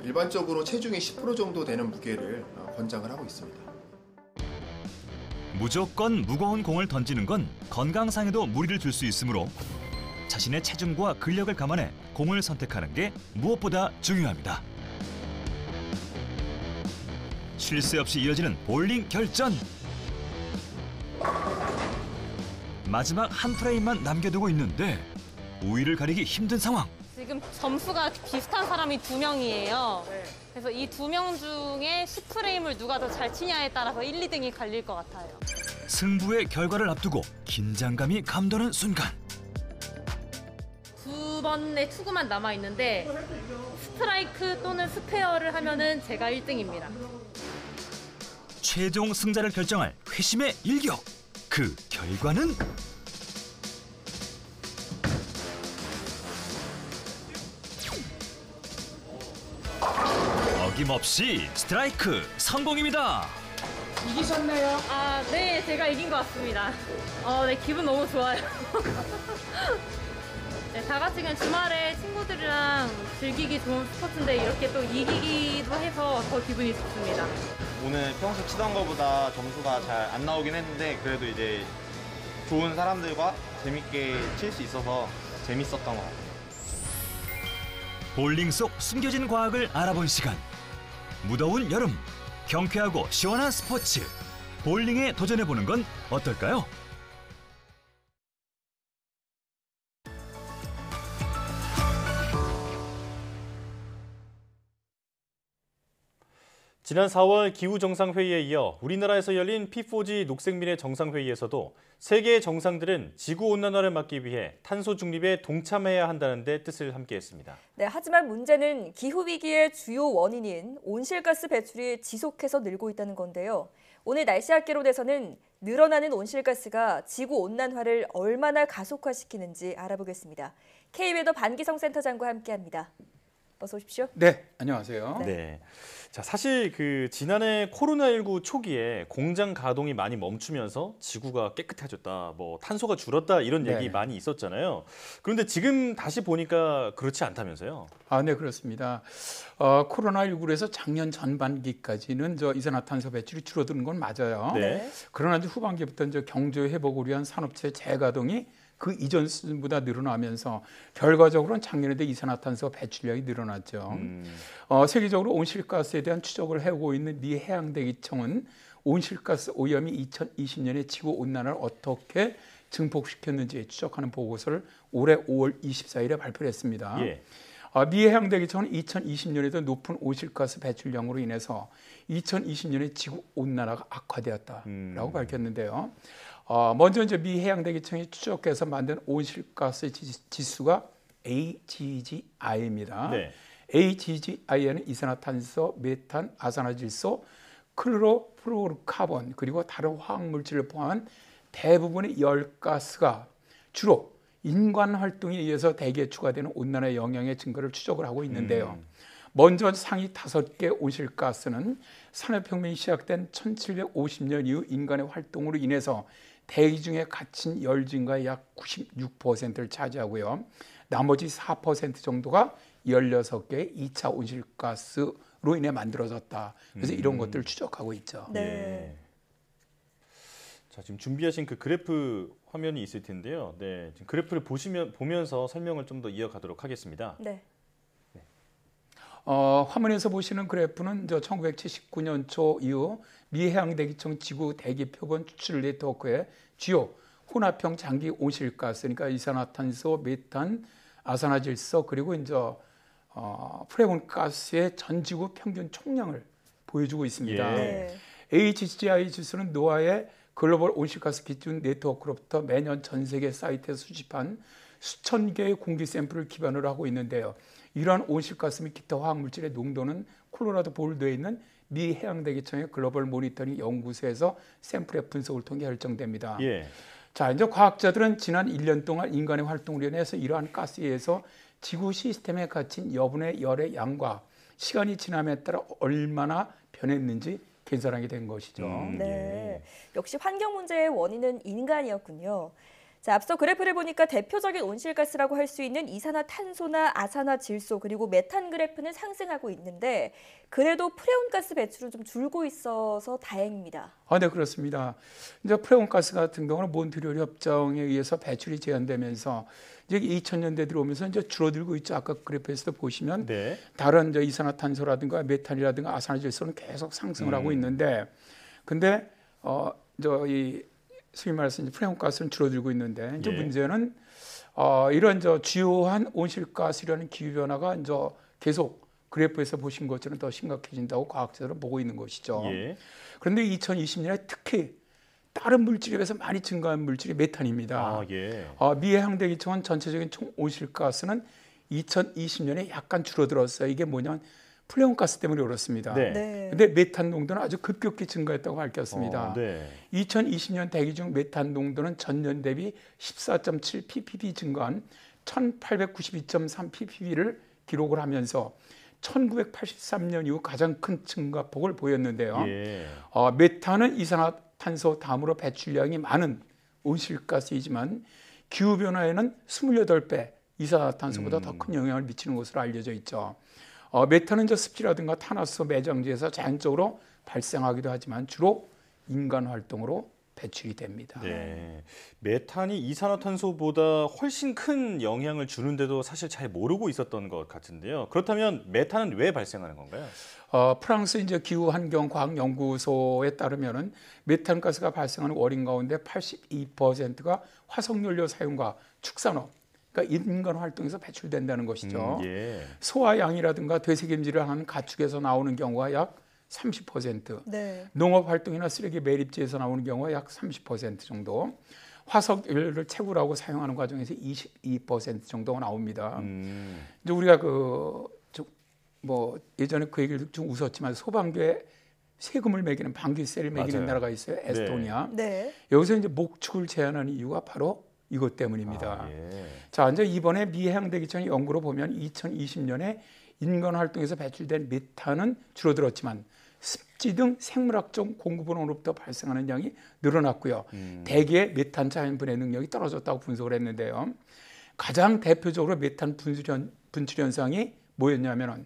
일반적으로 체중의 10% 정도 되는 무게를 권장을 하고 있습니다. 무조건 무거운 공을 던지는 건 건강상에도 무리를 줄 수 있으므로 자신의 체중과 근력을 감안해 공을 선택하는 게 무엇보다 중요합니다. 쉴 새 없이 이어지는 볼링 결전. 마지막 한 프레임만 남겨두고 있는데 우위를 가리기 힘든 상황. 지금 점수가 비슷한 사람이 2명이에요. 그래서 이 2명 중에 10프레임을 누가 더 잘 치냐에 따라서 1, 2등이 갈릴 것 같아요. 승부의 결과를 앞두고 긴장감이 감도는 순간. 두 2번의 투구만 남아 있는데 스트라이크 또는 스페어를 하면은 제가 1등입니다. 최종 승자를 결정할 회심의 일격. 그 결과는 어김없이 스트라이크 성공입니다. 이기셨네요. 아, 네, 제가 이긴 것 같습니다. 네, 기분 너무 좋아요. 네, 다 같이 그냥 주말에 친구들이랑 즐기기 좋은 스포츠인데 이렇게 또 이기기도 해서 더 기분이 좋습니다. 오늘 평소 치던 거보다 점수가 잘 안 나오긴 했는데 그래도 이제 좋은 사람들과 재밌게 칠 수 있어서 재밌었던 것 같아요. 볼링 속 숨겨진 과학을 알아본 시간. 무더운 여름, 경쾌하고 시원한 스포츠. 볼링에 도전해보는 건 어떨까요? 지난 4월 기후정상회의에 이어 우리나라에서 열린 P4G 녹색미래 정상회의에서도 세계의 정상들은 지구온난화를 막기 위해 탄소 중립에 동참해야 한다는 데 뜻을 함께했습니다. 네, 하지만 문제는 기후위기의 주요 원인인 온실가스 배출이 지속해서 늘고 있다는 건데요. 오늘 날씨학개론에서는 늘어나는 온실가스가 지구온난화를 얼마나 가속화시키는지 알아보겠습니다. K웨더 반기성 센터장과 함께합니다. 어서 오십시오. 네, 안녕하세요. 네. 자, 사실 지난해 코로나19 초기에 공장 가동이 많이 멈추면서 지구가 깨끗해졌다, 탄소가 줄었다 이런 얘기 많이 있었잖아요. 그런데 지금 다시 보니까 그렇지 않다면서요? 네, 그렇습니다. 코로나19로 해서 작년 전반기까지는 이산화탄소 배출이 줄어드는 건 맞아요. 네. 그러나 이제 후반기부터 경제 회복을 위한 산업체 재가동이 그 이전 수준보다 늘어나면서 결과적으로는 작년에도 이산화탄소 배출량이 늘어났죠. 세계적으로 온실가스에 대한 추적을 해오고 있는 미 해양대기청은 온실가스 오염이 2020년에 지구온난화를 어떻게 증폭시켰는지 추적하는 보고서를 올해 5월 24일에 발표를 했습니다. 예. 미 해양대기청은 2020년에도 높은 온실가스 배출량으로 인해서 2020년에 지구온난화가 악화되었다라고 밝혔는데요. 먼저 이제 미 해양대기청이 추적해서 만든 온실가스 지수가 AGGI입니다. 네. AGGI에는 이산화탄소, 메탄, 아산화질소, 클로로플로르카본 그리고 다른 화학물질을 포함한 대부분의 열가스가 주로 인간 활동에 의해서 대기에 추가되는 온난화 영향의 증거를 추적을 하고 있는데요. 먼저 상위 5개 온실가스는 산업혁명이 시작된 1750년 이후 인간의 활동으로 인해서 대기 중에 갇힌 열 증가의 약 96%를 차지하고요. 나머지 4% 정도가 16개의 2차 온실가스로 인해 만들어졌다. 그래서 이런 것들을 추적하고 있죠. 네. 자, 지금 준비하신 그 그래프 화면이 있을 텐데요. 네, 지금 그래프를 보면서 설명을 좀 더 이어가도록 하겠습니다. 네. 화면에서 보시는 그래프는 1979년 초 이후 미 해양대기청 지구 대기 표본 추출 네트워크의 주요 혼합형 장기 온실가스, 그러니까 이산화탄소, 메탄, 아산화질소 그리고 프레온가스의 전지구 평균 총량을 보여주고 있습니다. 예. HGI 지수는 노아의 글로벌 온실가스 기준 네트워크로부터 매년 전 세계 사이트에서 수집한 수천 개의 공기 샘플을 기반으로 하고 있는데요. 이러한 온실가스 및 기타 화학물질의 농도는 콜로라도 볼드에 있는 미 해양대기청의 글로벌 모니터링 연구소에서 샘플의 분석을 통해 결정됩니다. 예. 자, 이제 과학자들은 지난 1년 동안 인간의 활동으로 인해서 이러한 가스에 의해서 지구 시스템에 갇힌 여분의 열의 양과 시간이 지남에 따라 얼마나 변했는지 계산하게 된 것이죠. 네, 역시 환경 문제의 원인은 인간이었군요. 자, 앞서 그래프를 보니까 대표적인 온실가스라고 할 수 있는 이산화탄소나 아산화질소 그리고 메탄 그래프는 상승하고 있는데 그래도 프레온가스 배출은 좀 줄고 있어서 다행입니다. 네, 그렇습니다. 이제 프레온가스 같은 경우는 몬트리올 협정에 의해서 배출이 제한되면서 이제 2000년대 들어오면서 이제 줄어들고 있죠. 아까 그래프에서도 보시면 네. 다른 이산화탄소라든가 메탄이라든가 아산화질소는 계속 상승을 하고 있는데, 근데 이 소위 말해서 프레온가스는 줄어들고 있는데 이제 문제는 이런 주요한 온실가스라는 기후 변화가 계속 그래프에서 보신 것처럼 더 심각해진다고 과학자들은 보고 있는 것이죠. 예. 그런데 2020년에 특히 다른 물질에 비해서 많이 증가한 물질이 메탄입니다. 아, 예. 미 해양대기청은 전체적인 총 온실가스는 2020년에 약간 줄어들었어요. 이게 뭐냐면 플레온가스 때문에 그렇습니다. 네. 근데 메탄 농도는 아주 급격히 증가했다고 밝혔습니다. 네. 2020년 대기 중 메탄 농도는 전년 대비 14.7 ppb 증가한 1892.3 ppb를 기록을 하면서 1983년 이후 가장 큰 증가폭을 보였는데요. 예. 메탄은 이산화탄소 다음으로 배출량이 많은 온실가스이지만 기후변화에는 28배 이산화탄소보다 더 큰 영향을 미치는 것으로 알려져 있죠. 메탄은 습지라든가 탄화수 매장지에서 자연적으로 발생하기도 하지만 주로 인간 활동으로 배출이 됩니다. 네. 메탄이 이산화탄소보다 훨씬 큰 영향을 주는데도 사실 잘 모르고 있었던 것 같은데요. 그렇다면 메탄은 왜 발생하는 건가요? 프랑스 기후환경과학연구소에 따르면은 메탄 가스가 발생하는 원인 가운데 82%가 화석연료 사용과 축산업, 그러니까 인간 활동에서 배출된다는 것이죠. 예. 소와 양이라든가 되새김질을 하는 가축에서 나오는 경우가 약 30%, 네. 농업 활동이나 쓰레기 매립지에서 나오는 경우가 약 30% 정도, 화석연료를 채굴하고 사용하는 과정에서 22% 정도가 나옵니다. 이제 우리가 예전에 그 얘기를 좀 웃었지만 소방교에 세금을 매기는 방귀세를 매기는 맞아요. 나라가 있어요. 에스토니아. 네. 여기서 이제 목축을 제한하는 이유가 바로 이것 때문입니다. 예. 자, 이제 이번에 미 해양대기청의 연구로 보면 2020년에 인간 활동에서 배출된 메탄은 줄어들었지만 습지 등 생물학적 공급원으로부터 발생하는 양이 늘어났고요. 대개의 메탄 자연분해 능력이 떨어졌다고 분석을 했는데요. 가장 대표적으로 메탄 분출 현상이 뭐였냐면은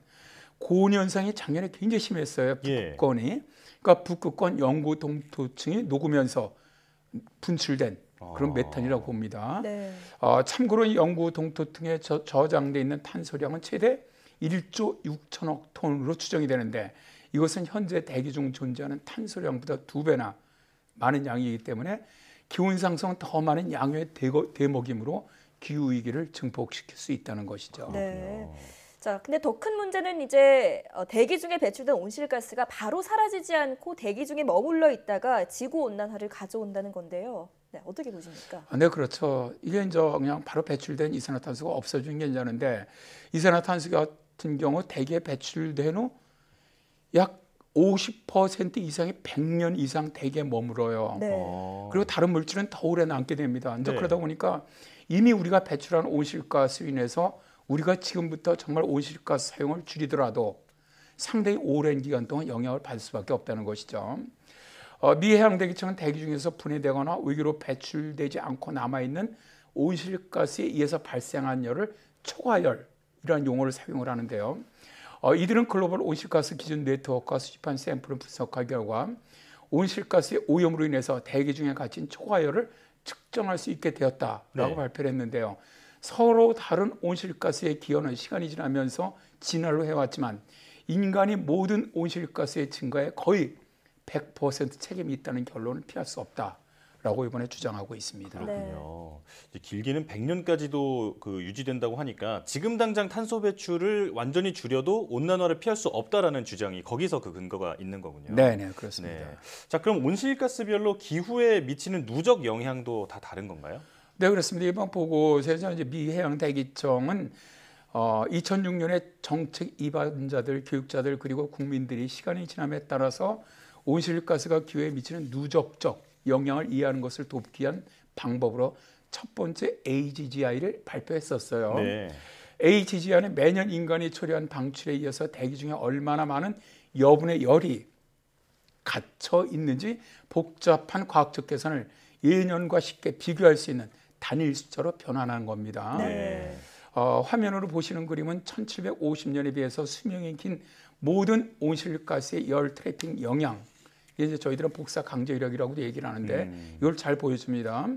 고온 현상이 작년에 굉장히 심했어요. 북극권이. 그러니까 북극권 영구 동토층이 녹으면서 분출된 그런 메탄이라고 봅니다. 네. 참고로 영구 동토층에 저장돼 있는 탄소량은 최대 1조 6천억 톤으로 추정이 되는데 이것은 현재 대기 중 존재하는 탄소량보다 2배나 많은 양이기 때문에 기온 상승은 더 많은 양의 대먹임으로 기후 위기를 증폭시킬 수 있다는 것이죠. 네. 자, 근데 더 큰 문제는 이제 대기 중에 배출된 온실가스가 바로 사라지지 않고 대기 중에 머물러 있다가 지구 온난화를 가져온다는 건데요. 네, 어떻게 보십니까? 네, 그렇죠. 이게 이제 그냥 바로 배출된 이산화탄소가 없어지는 게 아니라는데 이산화탄소 같은 경우 대기에 배출된 후 약 50% 이상이 100년 이상 대기에 머물어요. 네. 그리고 다른 물질은 더 오래 남게 됩니다. 이제 네. 그러다 보니까 이미 우리가 배출한 온실가스로 인해서 우리가 지금부터 정말 온실가스 사용을 줄이더라도 상당히 오랜 기간 동안 영향을 받을 수밖에 없다는 것이죠. 미 해양대기청은 대기 중에서 분해되거나 위기로 배출되지 않고 남아있는 온실가스에 의해서 발생한 열을 초과열이라는 용어를 사용을 하는데요. 이들은 글로벌 온실가스 기준 네트워크가 수집한 샘플을 분석한 결과 온실가스의 오염으로 인해서 대기 중에 갇힌 초과열을 측정할 수 있게 되었다라고 네. 발표를 했는데요. 서로 다른 온실가스의 기여는 시간이 지나면서 진화를 해왔지만 인간이 모든 온실가스의 증가에 거의 100% 책임이 있다는 결론을 피할 수 없다라고 이번에 주장하고 있습니다. 그렇군요. 이제 길게는 100년까지도 유지된다고 하니까 지금 당장 탄소 배출을 완전히 줄여도 온난화를 피할 수 없다라는 주장이 거기서 그 근거가 있는 거군요. 네, 그렇습니다. 네. 자, 그럼 온실가스별로 기후에 미치는 누적 영향도 다 다른 건가요? 네, 그렇습니다. 이번 보고서에서 이제 미 해양대기청은 2006년에 정책 입안자들, 교육자들 그리고 국민들이 시간이 지남에 따라서 온실가스가 기후에 미치는 누적적 영향을 이해하는 것을 돕기 위한 방법으로 첫 번째 AGGI를 발표했었어요. 네. AGGI는 매년 인간이 초래한 방출에 이어서 대기 중에 얼마나 많은 여분의 열이 갇혀 있는지 복잡한 과학적 계산을 예년과 쉽게 비교할 수 있는 단일 숫자로 변환한 겁니다. 네. 화면으로 보시는 그림은 1750년에 비해서 수명이 긴 모든 온실가스의 열 트래핑 영향, 이제 저희들은 복사 강제 이력이라고도 얘기를 하는데 이걸 잘 보여줍니다.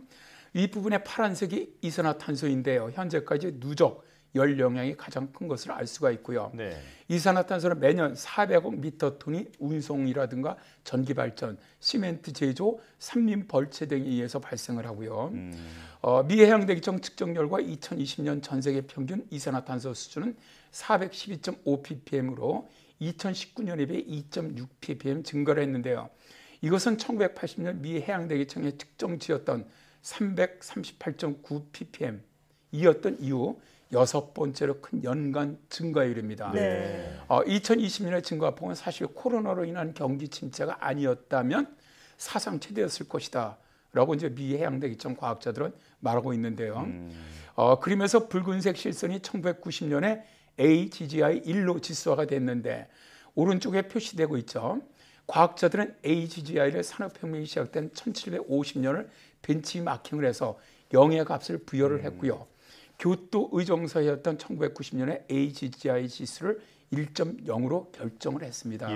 이 부분에 파란색이 이산화탄소인데요. 현재까지 누적 열 영향이 가장 큰 것을 알 수가 있고요. 네. 이산화탄소는 매년 400억 미터톤이 운송이라든가 전기 발전, 시멘트 제조, 산림 벌채 등에 의해서 발생을 하고요. 미 해양대기청 측정 결과 2020년 전 세계 평균 이산화탄소 수준은 412.5 ppm으로 2019년에 비해 2.6 ppm 증가를 했는데요. 이것은 1980년 미 해양대기청의 측정치였던 338.9 ppm이었던 이후 6번째로 큰 연간 증가율입니다. 네. 2020년의 증가폭은 사실 코로나로 인한 경기 침체가 아니었다면 사상 최대였을 것이다 라고 이제 미 해양대기청 과학자들은 말하고 있는데요. 그러면서 붉은색 실선이 1990년에 AGGI 1로 지수화가 됐는데 오른쪽에 표시되고 있죠. 과학자들은 AGGI를 산업혁명이 시작된 1750년을 벤치마킹을 해서 0의 값을 부여를 했고요. 교토 의정서였던 1990년에 AGGI 지수를 1.0으로 결정을 했습니다.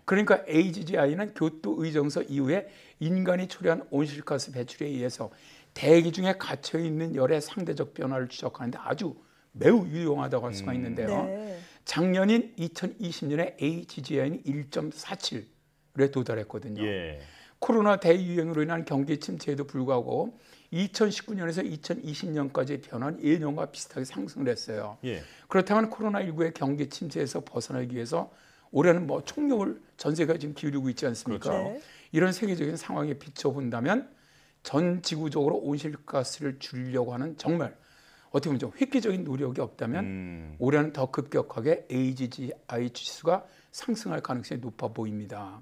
그러니까 AGGI는 교토 의정서 이후에 인간이 초래한 온실가스 배출에 의해서 대기 중에 갇혀 있는 열의 상대적 변화를 추적하는데 아주 매우 유용하다고 할 수가 있는데요. 작년인 2020년에 AGGI는 1.47에 도달했거든요. 코로나 대유행으로 인한 경기 침체에도 불구하고 2019년에서 2020년까지의 변화는 예년과 비슷하게 상승을 했어요. 그렇다면 코로나19의 경기 침체에서 벗어나기 위해서 올해는 뭐 총력을 전 세계가 지금 기울이고 있지 않습니까? 그렇죠. 이런 세계적인 상황에 비춰본다면 전 지구적으로 온실가스를 줄이려고 하는 정말 어떻게 보면 좀 획기적인 노력이 없다면 올해는 더 급격하게 AGGI 지수가 상승할 가능성이 높아 보입니다.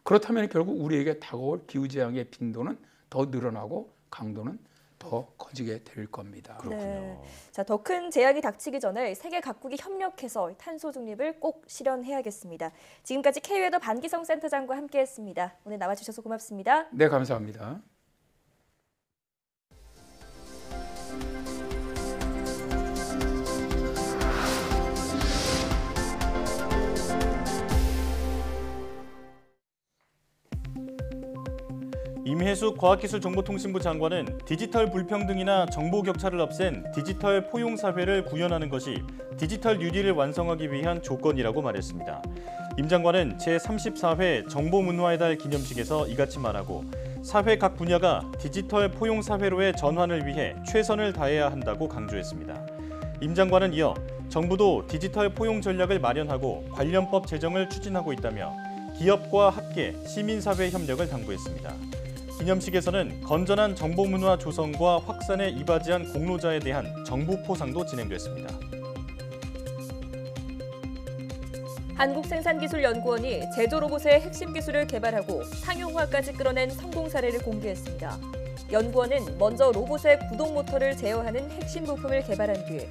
그렇다면 결국 우리에게 다가올 기후재앙의 빈도는 더 늘어나고 강도는 더 커지게 될 겁니다. 네. 자, 더 큰 재앙이 닥치기 전에 세계 각국이 협력해서 탄소 중립을 꼭 실현해야겠습니다. 지금까지 K웨더 반기성 센터장과 함께했습니다. 오늘 나와주셔서 고맙습니다. 네, 감사합니다. 임혜숙 과학기술정보통신부 장관은 디지털 불평등이나 정보 격차를 없앤 디지털 포용 사회를 구현하는 것이 디지털 뉴딜을 완성하기 위한 조건이라고 말했습니다. 임 장관은 제34회 정보문화의 달 기념식에서 이같이 말하고 사회 각 분야가 디지털 포용 사회로의 전환을 위해 최선을 다해야 한다고 강조했습니다. 임 장관은 이어 정부도 디지털 포용 전략을 마련하고 관련법 제정을 추진하고 있다며 기업과 학계, 시민사회 협력을 당부했습니다. 기념식에서는 건전한 정보문화 조성과 확산에 이바지한 공로자에 대한 정부 포상도 진행됐습니다. 한국생산기술연구원이 제조 로봇의 핵심 기술을 개발하고 상용화까지 끌어낸 성공 사례를 공개했습니다. 연구원은 먼저 로봇의 구동 모터를 제어하는 핵심 부품을 개발한 뒤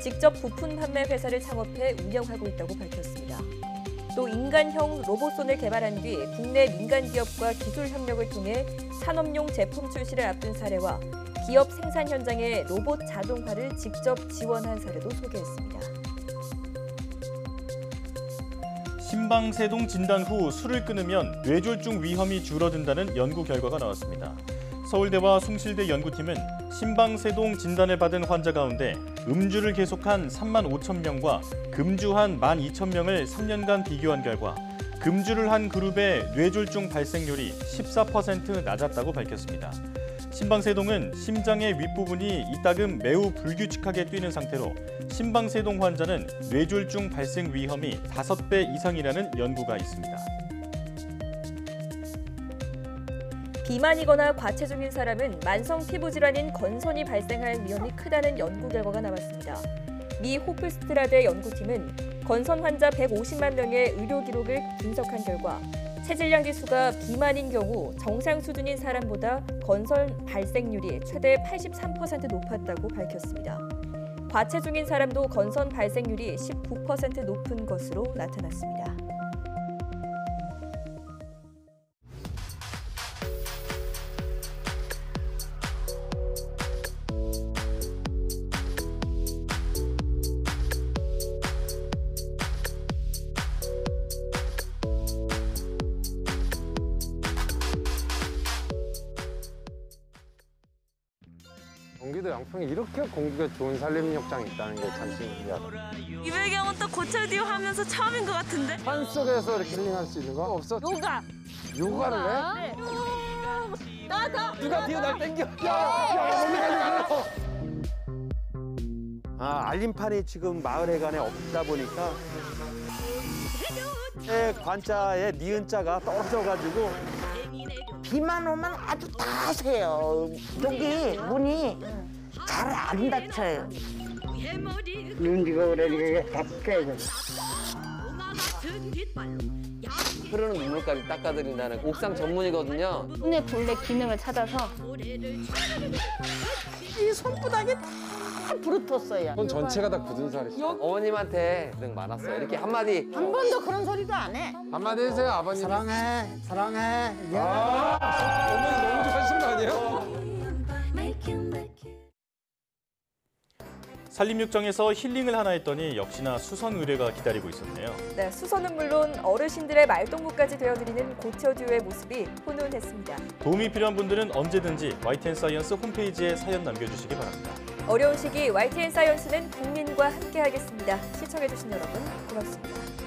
직접 부품 판매 회사를 창업해 운영하고 있다고 밝혔습니다. 또 인간형 로봇손을 개발한 뒤 국내 민간 기업과 기술 협력을 통해 산업용 제품 출시를 앞둔 사례와 기업 생산 현장의 로봇 자동화를 직접 지원한 사례도 소개했습니다. 심방세동 진단 후 술을 끊으면 뇌졸중 위험이 줄어든다는 연구 결과가 나왔습니다. 서울대와 숭실대 연구팀은 심방세동 진단을 받은 환자 가운데 음주를 계속한 3만 5천 명과 금주한 1만 2천 명을 3년간 비교한 결과 금주를 한 그룹의 뇌졸중 발생률이 14% 낮았다고 밝혔습니다. 심방세동은 심장의 윗부분이 이따금 매우 불규칙하게 뛰는 상태로 심방세동 환자는 뇌졸중 발생 위험이 5배 이상이라는 연구가 있습니다. 비만이거나 과체중인 사람은 만성 피부 질환인 건선이 발생할 위험이 크다는 연구 결과가 나왔습니다. 미 호프스트라대 연구팀은 건선 환자 150만 명의 의료 기록을 분석한 결과 체질량 지수가 비만인 경우 정상 수준인 사람보다 건선 발생률이 최대 83% 높았다고 밝혔습니다. 과체중인 사람도 건선 발생률이 19% 높은 것으로 나타났습니다. 경기도 양평에 이렇게 공기가 좋은 산림욕장이 있다는 게 참 신기하다. 이 배경은 또 고철디오 하면서 처음인 것 같은데? 산속에서 이렇게 힐링할 수 있는 거 없어? 요가! 요가를 해? 네. 나다! 누가 뒤에 날 땡겨? 알림판이 지금 마을회관에 없다 보니까 관자에 니은자가 떨어져가지고 비만 오면 아주 다 새요. 여기 문이 잘 안 닫혀요. 눈지가 오래니까 다 깨져. 흐르는 눈물까지 닦아드린다는 옥상 전문이거든요. 손의 본래 기능을 찾아서 이 손바닥이 다 부르텄어요. 손 전체가 다 굳은 살이. 어머님한테 고생 많았어요. 이렇게 한마디. 한 번도 그런 소리도 안 해. 한마디 해주세요, 아버님. 사랑해, 사랑해. 어머니 너무 좋아하시는 거 아니에요? 산림육정에서 힐링을 하나 했더니 역시나 수선 의뢰가 기다리고 있었네요. 네, 수선은 물론 어르신들의 말동무까지 되어드리는 고쳐듀의 모습이 훈훈했습니다. 도움이 필요한 분들은 언제든지 YTN사이언스 홈페이지에 사연 남겨주시기 바랍니다. 어려운 시기 YTN 사이언스는 국민과 함께하겠습니다. 시청해주신 여러분 고맙습니다.